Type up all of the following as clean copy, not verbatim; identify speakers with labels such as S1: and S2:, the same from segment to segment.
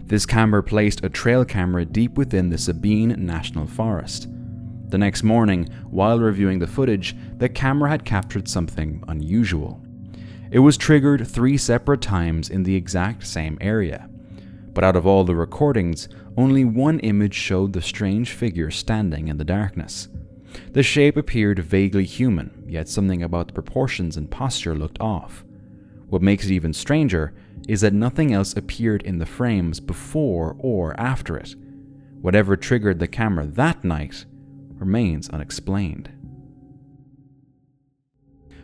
S1: This camera placed a trail camera deep within the Sabine National Forest. The next morning, while reviewing the footage, the camera had captured something unusual. It was triggered 3 separate times in the exact same area. But out of all the recordings, only one image showed the strange figure standing in the darkness. The shape appeared vaguely human, yet something about the proportions and posture looked off. What makes it even stranger is that nothing else appeared in the frames before or after it. Whatever triggered the camera that night remains unexplained.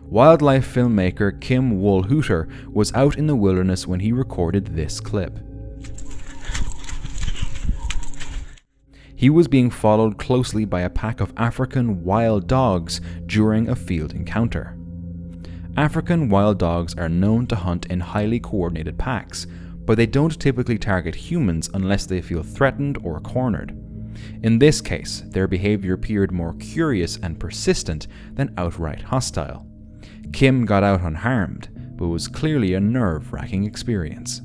S1: Wildlife filmmaker Kim Woolhooter was out in the wilderness when he recorded this clip. He was being followed closely by a pack of African wild dogs during a field encounter. African wild dogs are known to hunt in highly coordinated packs, but they don't typically target humans unless they feel threatened or cornered. In this case, their behavior appeared more curious and persistent than outright hostile. Kim got out unharmed, but was clearly a nerve-wracking experience.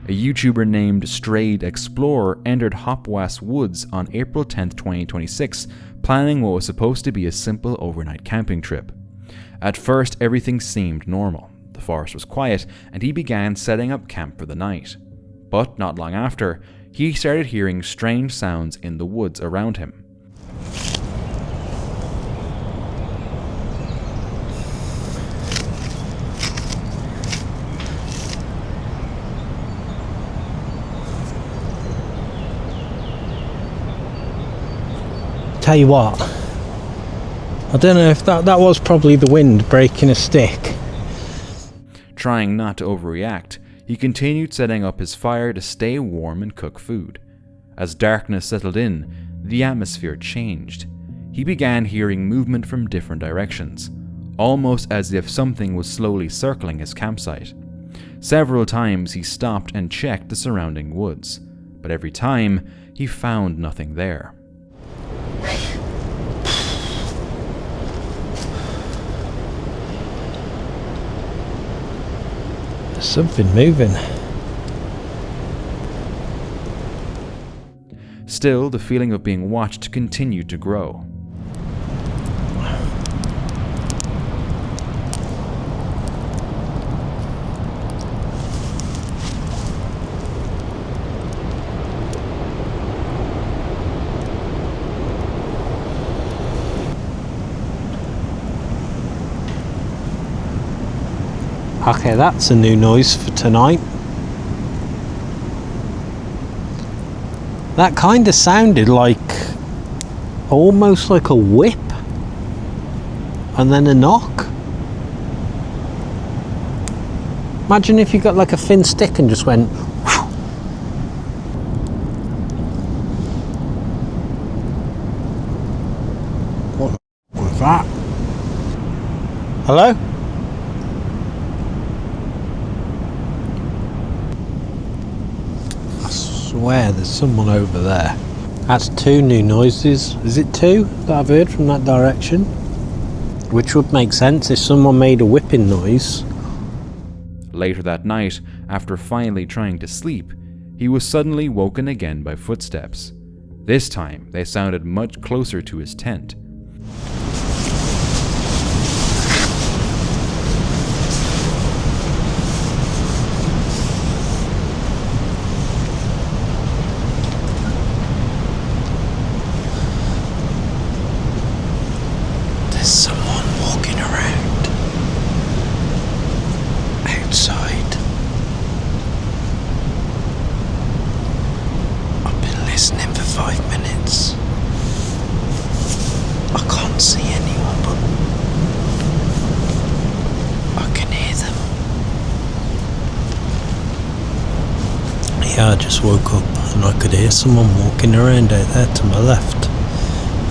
S1: A YouTuber named Strayed Explorer entered Hopwas Woods on April 10, 2026, planning what was supposed to be a simple overnight camping trip. At first, everything seemed normal. The forest was quiet, and he began setting up camp for the night. But not long after, he started hearing strange sounds in the woods around him.
S2: Tell you what, I don't know if that was probably the wind breaking a stick.
S1: Trying not to overreact, he continued setting up his fire to stay warm and cook food. As darkness settled in, the atmosphere changed. He began hearing movement from different directions, almost as if something was slowly circling his campsite. Several times he stopped and checked the surrounding woods, but every time he found nothing there.
S2: There's something moving.
S1: Still, the feeling of being watched continued to grow.
S2: Okay, that's a new noise for tonight. That kind of sounded like almost like a whip and then a knock. Imagine if you got like a thin stick and just went whew. What was that? Hello? I swear there's someone over there. That's 2 new noises. Is it 2 that I've heard from that direction? Which would make sense if someone made a whipping noise.
S1: Later that night, after finally trying to sleep, he was suddenly woken again by footsteps. This time, they sounded much closer to his tent.
S2: There's someone walking around outside. I've been listening for 5 minutes. I can't see anyone, but I can hear them. Yeah, I just woke up and I could hear someone walking around out there to my left,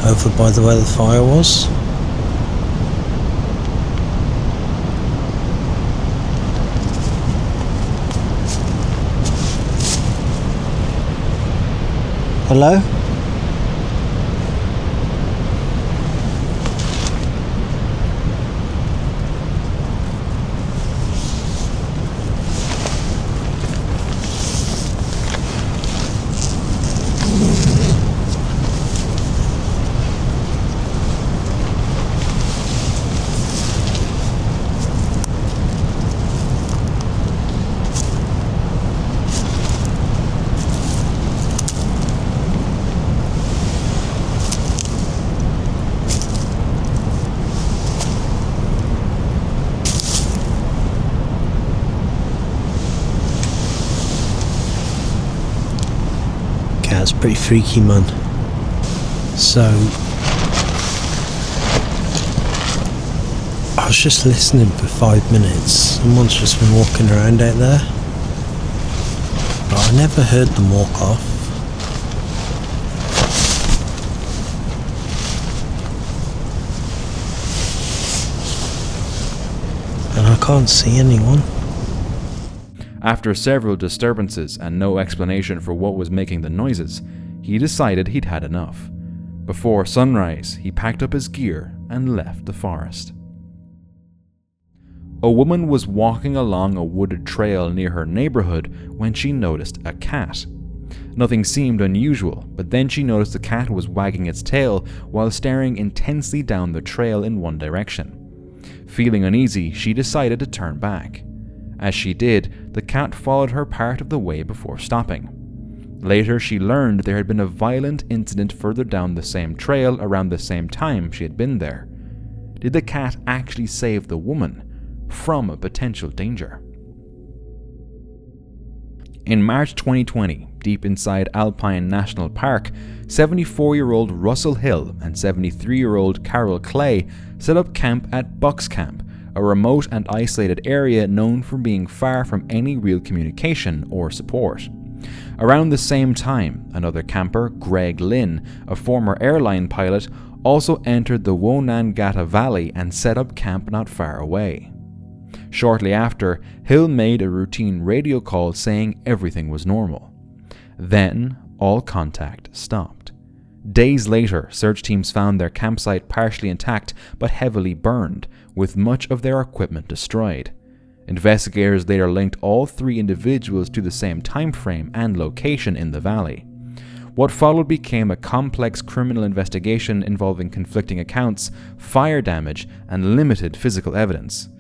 S2: over by where the fire was. Hello? Yeah, it's pretty freaky, man. So, I was just listening for 5 minutes. Someone's just been walking around out there. But I never heard them walk off. And I can't see anyone.
S1: After several disturbances and no explanation for what was making the noises, he decided he'd had enough. Before sunrise, he packed up his gear and left the forest. A woman was walking along a wooded trail near her neighborhood when she noticed a cat. Nothing seemed unusual, but then she noticed the cat was wagging its tail while staring intensely down the trail in one direction. Feeling uneasy, she decided to turn back. As she did, the cat followed her part of the way before stopping. Later, she learned there had been a violent incident further down the same trail around the same time she had been there. Did the cat actually save the woman from a potential danger? In March 2020, deep inside Alpine National Park, 74-year-old Russell Hill and 73-year-old Carol Clay set up camp at Bucks Camp, a remote and isolated area known for being far from any real communication or support. Around the same time, another camper, Greg Lynn, a former airline pilot, also entered the Wonangata Valley and set up camp not far away. Shortly after, Hill made a routine radio call saying everything was normal. Then, all contact stopped. Days later, search teams found their campsite partially intact but heavily burned, with much of their equipment destroyed. Investigators later linked all three individuals to the same time frame and location in the valley. What followed became a complex criminal investigation involving conflicting accounts, fire damage, and limited physical evidence.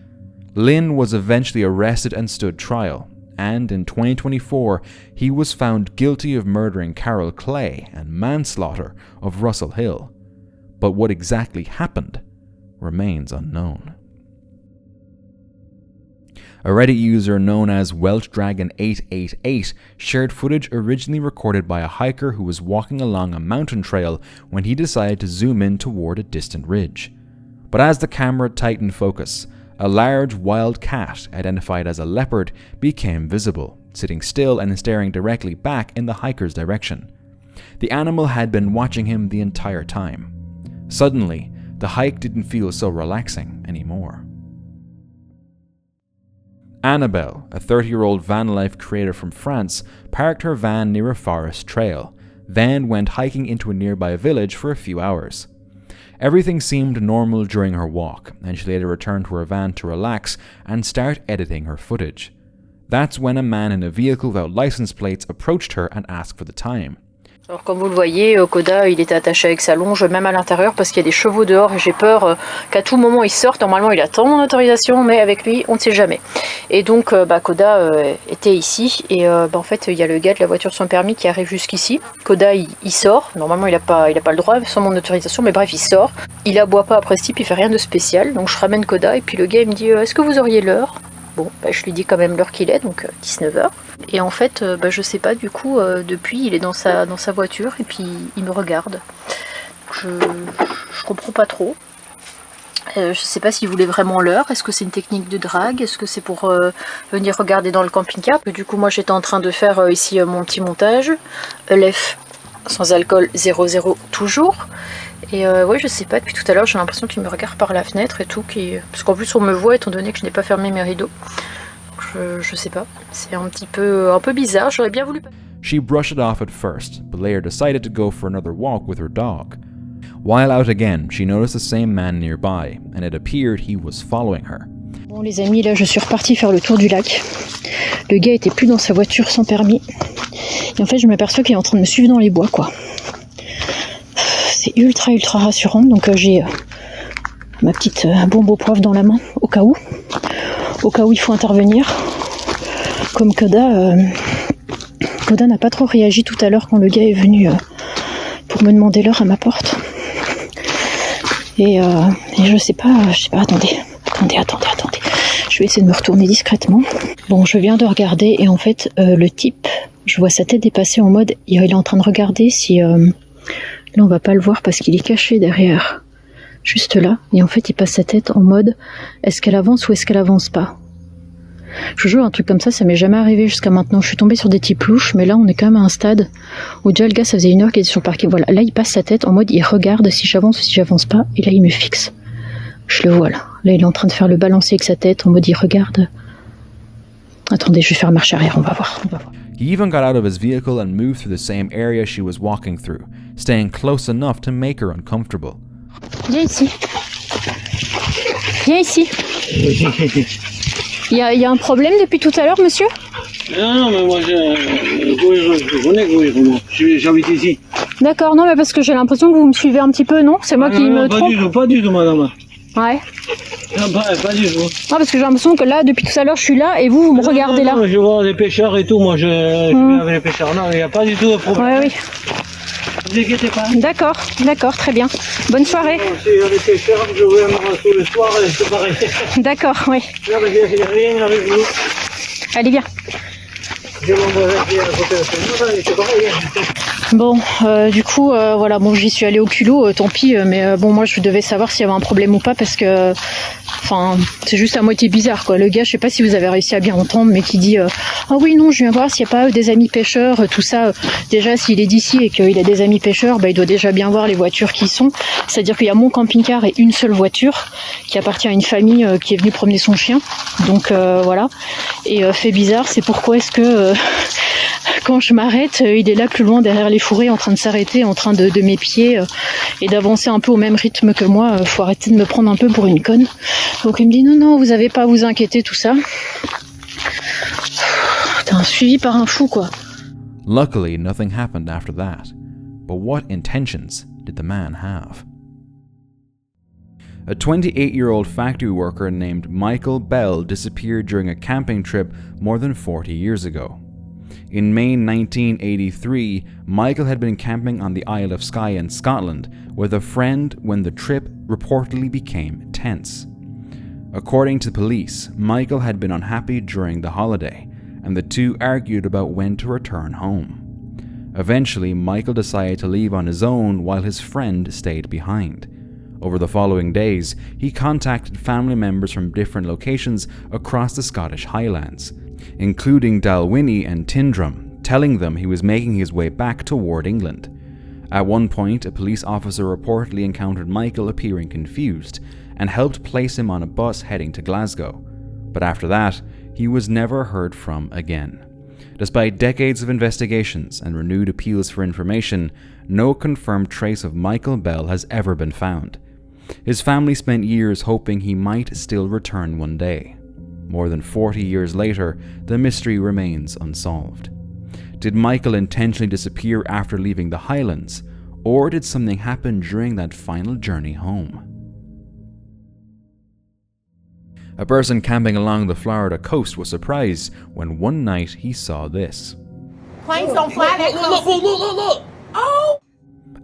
S1: Lynn was eventually arrested and stood trial, and in 2024, he was found guilty of murdering Carol Clay and manslaughter of Russell Hill. But what exactly happened remains unknown. A Reddit user known as WelshDragon888 shared footage originally recorded by a hiker who was walking along a mountain trail when he decided to zoom in toward a distant ridge. But as the camera tightened focus, a large wild cat, identified as a leopard, became visible, sitting still and staring directly back in the hiker's direction. The animal had been watching him the entire time. Suddenly, the hike didn't feel so relaxing anymore. Annabelle, a 30-year-old van life creator from France, parked her van near a forest trail, then went hiking into a nearby village for a few hours. Everything seemed normal during her walk, and she later returned to her van to relax and start editing her footage. That's when a man in a vehicle without license plates approached her and asked for the time.
S3: Alors comme vous le voyez, Koda il était attaché avec sa longe même à l'intérieur parce qu'il y a des chevaux dehors et j'ai peur qu'à tout moment il sorte. Normalement il attend mon autorisation mais avec lui on ne sait jamais. Et donc Koda était ici et en fait il y a le gars de la voiture sans permis qui arrive jusqu'ici. Koda il sort, normalement il a pas le droit sans mon autorisation mais bref il sort. Il aboie pas après ce type, il fait rien de spécial donc je ramène Koda et puis le gars il me dit est-ce que vous auriez l'heure? Bon, je lui dis quand même l'heure qu'il est, donc 19h. Et en fait, je sais pas, du coup, depuis, il est dans sa voiture et puis il me regarde. Je comprends pas trop. Je sais pas s'il voulait vraiment l'heure. Est-ce que c'est une technique de drague? Est-ce que c'est pour venir regarder dans le camping-car? Du coup, moi, j'étais en train de faire ici mon petit montage. ELEF, sans alcool, 0,0 toujours. Et ouais, je sais pas, depuis tout à l'heure, j'ai l'impression qu'il me regarde par la fenêtre et tout. Parce qu'en plus, on me voit étant donné que je n'ai pas fermé mes rideaux. Je sais pas, c'est un peu bizarre, j'aurais bien voulu...
S1: She brushed it off at first, but later decided to go for another walk with her dog. While out again, she noticed the same man nearby, and it appeared he was following her.
S3: Bon les amis, là je suis repartie faire le tour du lac. Le gars était plus dans sa voiture sans permis. Et en fait, je m'aperçois qu'il est en train de me suivre dans les bois, quoi. C'est ultra rassurant, donc j'ai ma petite bombe au poivre dans la main, au cas où il faut intervenir. Comme Koda n'a pas trop réagi tout à l'heure quand le gars est venu pour me demander l'heure à ma porte. Et je sais pas, attendez. Je vais essayer de me retourner discrètement. Bon, je viens de regarder et en fait, le type, je vois sa tête dépasser en mode, il est en train de regarder si... là, on va pas le voir parce qu'il est caché derrière. Juste là. Et en fait, il passe sa tête en mode, est-ce qu'elle avance ou est-ce qu'elle avance pas? Je joue un truc comme ça m'est jamais arrivé jusqu'à maintenant. Je suis tombée sur des types louches, mais là, on est quand même à un stade où déjà le gars, ça faisait 1 heure qu'il était sur le parquet. Voilà, là, il passe sa tête en mode, il regarde si j'avance ou si j'avance pas. Et là, il me fixe. Je le vois là. Là, il est en train de faire le balancier avec sa tête en mode, il regarde. Attendez, je vais faire marche arrière, on va voir.
S1: He even got out of his vehicle and moved through the same area she was walking through, staying close enough to make her uncomfortable.
S3: Viens ici. Viens ici. Il y a un problème depuis tout à l'heure, monsieur?
S4: Non, mais moi, je connais courir, moi. J'habite ici.
S3: D'accord, non, mais parce que j'ai l'impression que vous me suivez un petit peu, non? C'est moi qui me trompe?
S4: Pas du tout, madame.
S3: Ouais.
S4: Non, pas du tout.
S3: Non, parce que j'ai l'impression que là, depuis tout à l'heure, je suis là et vous me regardez là.
S4: Non, je vois les pêcheurs et tout, moi, je vais avec les pêcheurs. Non, il n'y a pas du tout de problème.
S3: Ouais, oui.
S4: Ne vous inquiétez pas.
S3: D'accord, très bien. Bonne soirée.
S4: Si les pêcheurs, je vais me tous le soir, c'est pareil.
S3: D'accord, oui.
S4: Non, mais il n'y a rien avec vous.
S3: Allez, viens.
S4: Je m'envoie à côté de c'est pareil.
S3: Bon, du coup, voilà, bon, j'y suis allée au culot, tant pis, mais bon, moi, je devais savoir s'il y avait un problème ou pas, parce que, enfin, c'est juste à moitié bizarre, quoi. Le gars, je sais pas si vous avez réussi à bien entendre, mais qui dit, ah oui, non, je viens voir s'il n'y a pas des amis pêcheurs, tout ça. Déjà, s'il est d'ici et qu'il a des amis pêcheurs, bah, il doit déjà bien voir les voitures qui y sont. C'est-à-dire qu'il y a mon camping-car et une seule voiture qui appartient à une famille qui est venue promener son chien. Donc, voilà. Et fait bizarre, c'est pourquoi est-ce que... quand je m'arrête, il est là plus loin derrière les fourrés en train de s'arrêter, en train de m'épier et d'avancer un peu au même rythme que moi. Faut arrêter de me prendre un peu pour une conne. Donc il me dit non, vous avez pas à vous inquiéter, tout ça. Putain, suivi par un fou, quoi.
S1: Luckily, nothing happened after that. But what intentions did the man have? A 28-year-old factory worker named Michael Bell disappeared during a camping trip more than 40 years ago. In May 1983, Michael had been camping on the Isle of Skye in Scotland with a friend when the trip reportedly became tense. According to police, Michael had been unhappy during the holiday, and the two argued about when to return home. Eventually, Michael decided to leave on his own while his friend stayed behind. Over the following days, he contacted family members from different locations across the Scottish Highlands, including Dalwhinnie and Tindrum, telling them he was making his way back toward England. At one point, a police officer reportedly encountered Michael appearing confused and helped place him on a bus heading to Glasgow. But after that, he was never heard from again. Despite decades of investigations and renewed appeals for information, no confirmed trace of Michael Bell has ever been found. His family spent years hoping he might still return one day. More than 40 years later, the mystery remains unsolved. Did Michael intentionally disappear after leaving the Highlands, or did something happen during that final journey home? A person camping along the Florida coast was surprised when one night he saw this.
S5: Planes don't fly that close. Look. Oh!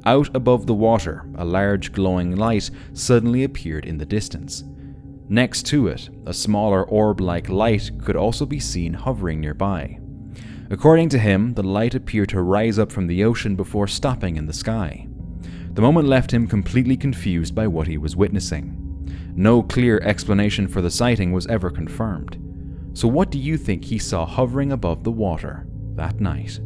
S1: Out above the water, a large glowing light suddenly appeared in the distance. Next to it, a smaller orb-like light could also be seen hovering nearby. According to him, the light appeared to rise up from the ocean before stopping in the sky. The moment left him completely confused by what he was witnessing. No clear explanation for the sighting was ever confirmed. So what do you think he saw hovering above the water that night?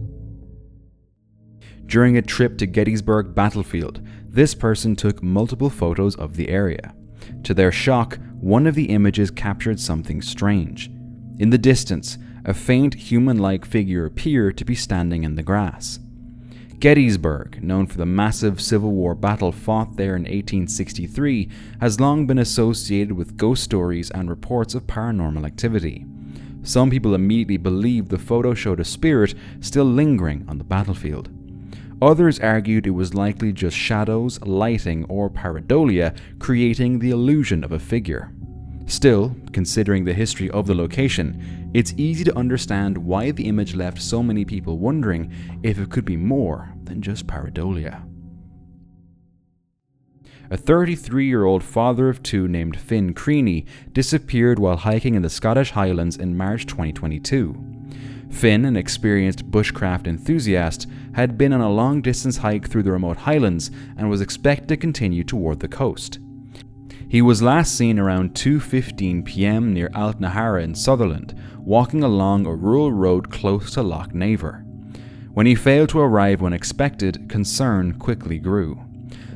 S1: During a trip to Gettysburg battlefield, this person took multiple photos of the area. To their shock, one of the images captured something strange. In the distance, a faint human-like figure appeared to be standing in the grass. Gettysburg, known for the massive Civil War battle fought there in 1863, has long been associated with ghost stories and reports of paranormal activity. Some people immediately believed the photo showed a spirit still lingering on the battlefield. Others argued it was likely just shadows, lighting, or pareidolia creating the illusion of a figure. Still, considering the history of the location, it's easy to understand why the image left so many people wondering if it could be more than just pareidolia. A 33-year-old father of two named Finn Creaney disappeared while hiking in the Scottish Highlands in March 2022. Finn, an experienced bushcraft enthusiast, had been on a long-distance hike through the remote Highlands and was expected to continue toward the coast. He was last seen around 2:15 p.m. near Altnahara in Sutherland, walking along a rural road close to Loch Naver. When he failed to arrive when expected, concern quickly grew.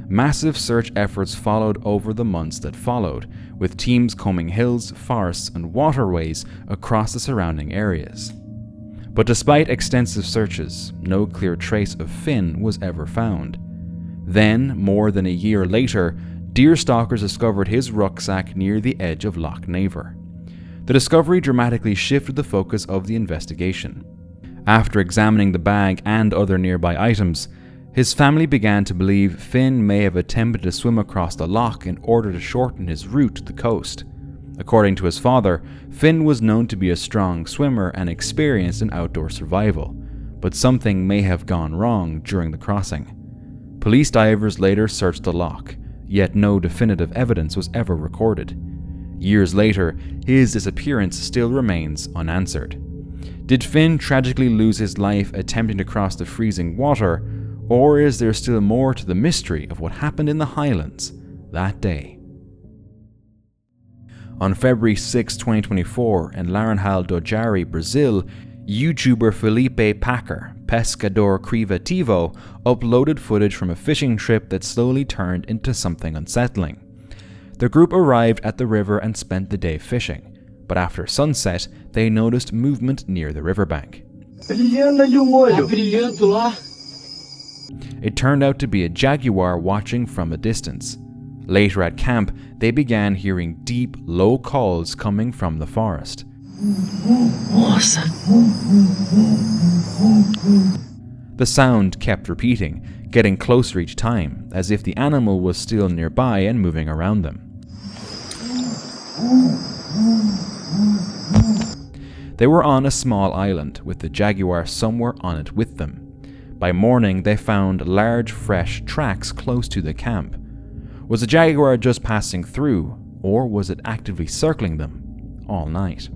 S1: Massive search efforts followed over the months that followed, with teams combing hills, forests, and waterways across the surrounding areas. But despite extensive searches, no clear trace of Finn was ever found. Then, more than a year later, deer stalkers discovered his rucksack near the edge of Loch Naver. The discovery dramatically shifted the focus of the investigation. After examining the bag and other nearby items, his family began to believe Finn may have attempted to swim across the loch in order to shorten his route to the coast. According to his father, Finn was known to be a strong swimmer and experienced in outdoor survival, but something may have gone wrong during the crossing. Police divers later searched the loch, yet no definitive evidence was ever recorded. Years later, his disappearance still remains unanswered. Did Finn tragically lose his life attempting to cross the freezing water, or is there still more to the mystery of what happened in the Highlands that day? On February 6, 2024, in Laranjal do Jari, Brazil, YouTuber Felipe Packer, Pescador Crivativo, uploaded footage from a fishing trip that slowly turned into something unsettling. The group arrived at the river and spent the day fishing, but after sunset, they noticed movement near the riverbank. It turned out to be a Jaguar watching from a distance. Later at camp, they began hearing deep, low calls coming from the forest. The sound kept repeating, getting closer each time, as if the animal was still nearby and moving around them. They were on a small island, with the Jaguar somewhere on it with them. By morning, they found large, fresh tracks close to the camp. Was the Jaguar just passing through, or was it actively circling them all night?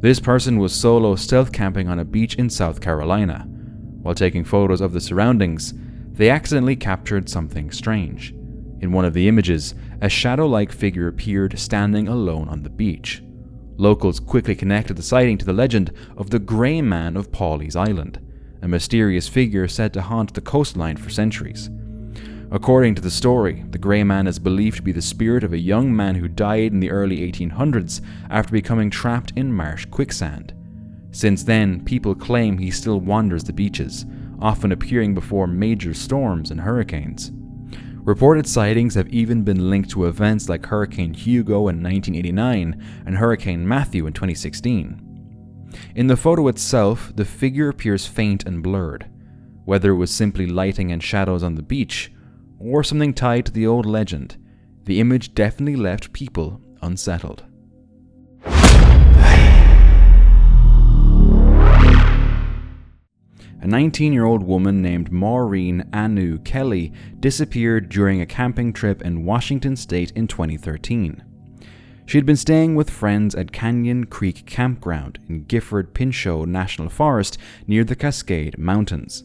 S1: This person was solo stealth camping on a beach in South Carolina. While taking photos of the surroundings, they accidentally captured something strange. In one of the images, a shadow-like figure appeared standing alone on the beach. Locals quickly connected the sighting to the legend of the Grey Man of Pawleys Island, a mysterious figure said to haunt the coastline for centuries. According to the story, the Grey Man is believed to be the spirit of a young man who died in the early 1800s after becoming trapped in marsh quicksand. Since then, people claim he still wanders the beaches, often appearing before major storms and hurricanes. Reported sightings have even been linked to events like Hurricane Hugo in 1989 and Hurricane Matthew in 2016. In the photo itself, the figure appears faint and blurred. Whether it was simply lighting and shadows on the beach, or something tied to the old legend, the image definitely left people unsettled. A 19-year-old woman named Maureen Anu Kelly disappeared during a camping trip in Washington State in 2013. She had been staying with friends at Canyon Creek Campground in Gifford-Pinchot National Forest near the Cascade Mountains.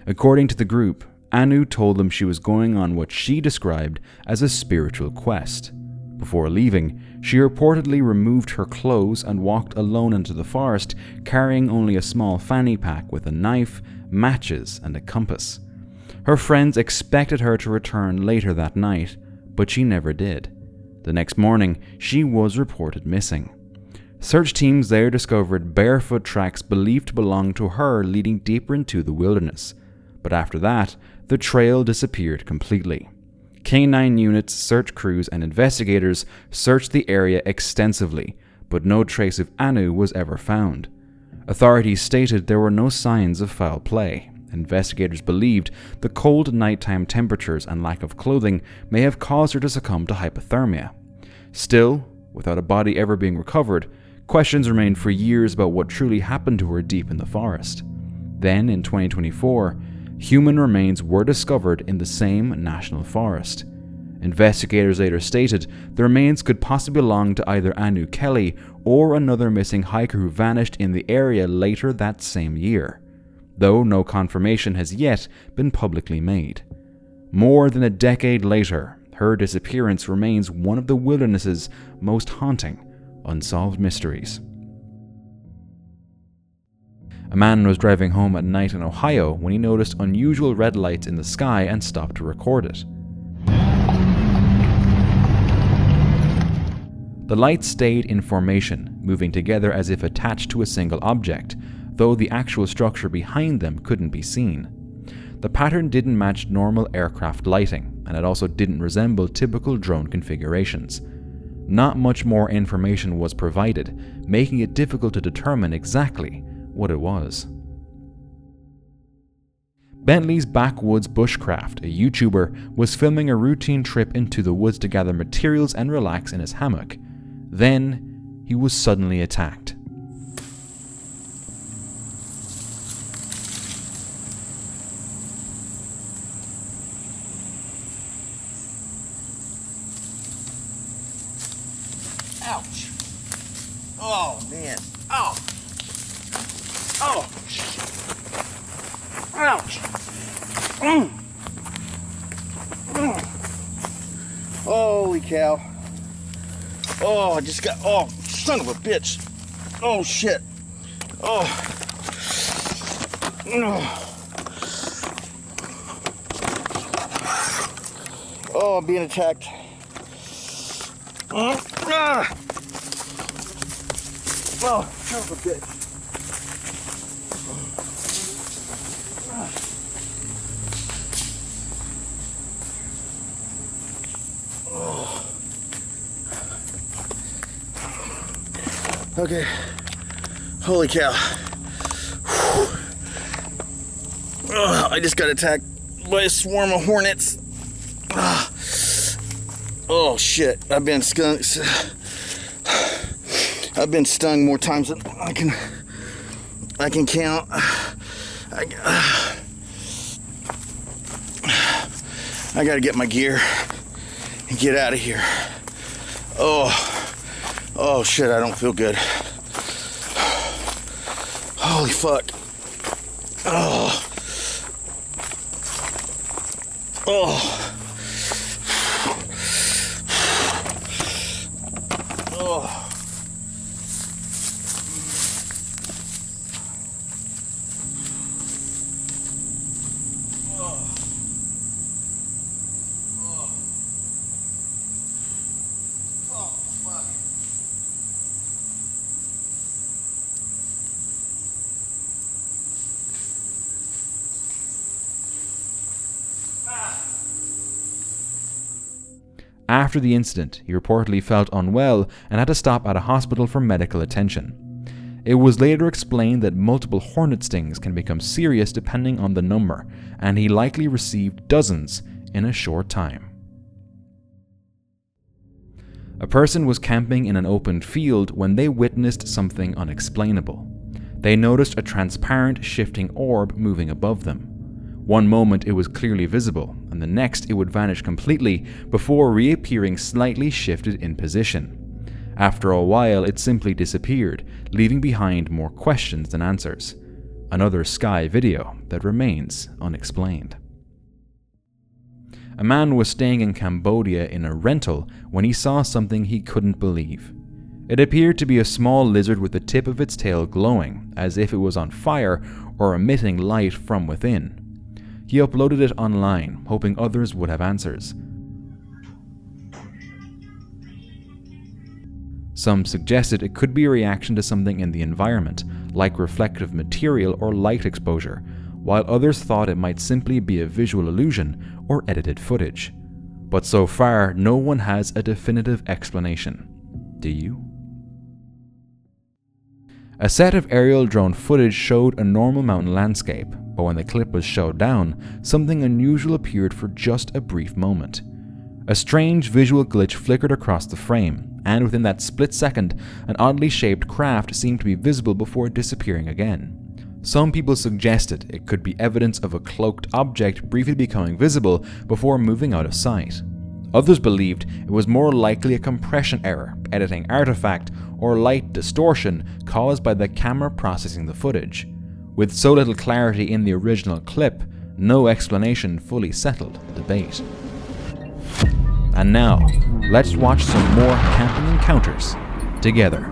S1: According to the group, Anu told them she was going on what she described as a spiritual quest. Before leaving, she reportedly removed her clothes and walked alone into the forest, carrying only a small fanny pack with a knife, matches, and a compass. Her friends expected her to return later that night, but she never did. The next morning, she was reported missing. Search teams there discovered barefoot tracks believed to belong to her leading deeper into the wilderness. But after that, the trail disappeared completely. K9 units, search crews, and investigators searched the area extensively, but no trace of Anu was ever found. Authorities stated there were no signs of foul play. Investigators believed the cold nighttime temperatures and lack of clothing may have caused her to succumb to hypothermia. Still, without a body ever being recovered, questions remained for years about what truly happened to her deep in the forest. Then, in 2024, Human remains were discovered in the same national forest. Investigators later stated the remains could possibly belong to either Anu Kelly or another missing hiker who vanished in the area later that same year, though no confirmation has yet been publicly made. More than a decade later, her disappearance remains one of the wilderness's most haunting, unsolved mysteries. A man was driving home at night in Ohio when he noticed unusual red lights in the sky and stopped to record it. The lights stayed in formation, moving together as if attached to a single object, though the actual structure behind them couldn't be seen. The pattern didn't match normal aircraft lighting, and it also didn't resemble typical drone configurations. Not much more information was provided, making it difficult to determine exactly what it was. Bentley's Backwoods Bushcraft, a YouTuber, was filming a routine trip into the woods to gather materials and relax in his hammock. Then, he was suddenly attacked.
S6: Ouch. Oh, man. Oh. Oh. Ouch. Holy cow. Oh, I just got, oh, son of a bitch. Oh, shit. Oh. Oh, I'm being attacked. Oh, son of a bitch. Okay. Holy cow. I just got attacked by a swarm of hornets. Oh shit. I've been stung more times than I can count. I gotta get my gear and get out of here. Oh shit, I don't feel good. Holy fuck. Oh. Oh. Oh.
S1: After the incident, he reportedly felt unwell and had to stop at a hospital for medical attention. It was later explained that multiple hornet stings can become serious depending on the number, and he likely received dozens in a short time. A person was camping in an open field when they witnessed something unexplainable. They noticed a transparent, shifting orb moving above them. One moment it was clearly visible, and the next it would vanish completely before reappearing slightly shifted in position. After a while, it simply disappeared, leaving behind more questions than answers. Another sky video that remains unexplained. A man was staying in Cambodia in a rental when he saw something he couldn't believe. It appeared to be a small lizard with the tip of its tail glowing, as if it was on fire or emitting light from within. He uploaded it online, hoping others would have answers. Some suggested it could be a reaction to something in the environment, like reflective material or light exposure, while others thought it might simply be a visual illusion or edited footage. But so far, no one has a definitive explanation. Do you? A set of aerial drone footage showed a normal mountain landscape, but when the clip was showed down, something unusual appeared for just a brief moment. A strange visual glitch flickered across the frame, and within that split second, an oddly shaped craft seemed to be visible before disappearing again. Some people suggested it could be evidence of a cloaked object briefly becoming visible before moving out of sight. Others believed it was more likely a compression error, editing artifact, or light distortion caused by the camera processing the footage. With so little clarity in the original clip, no explanation fully settled the debate. And now, let's watch some more camping encounters together.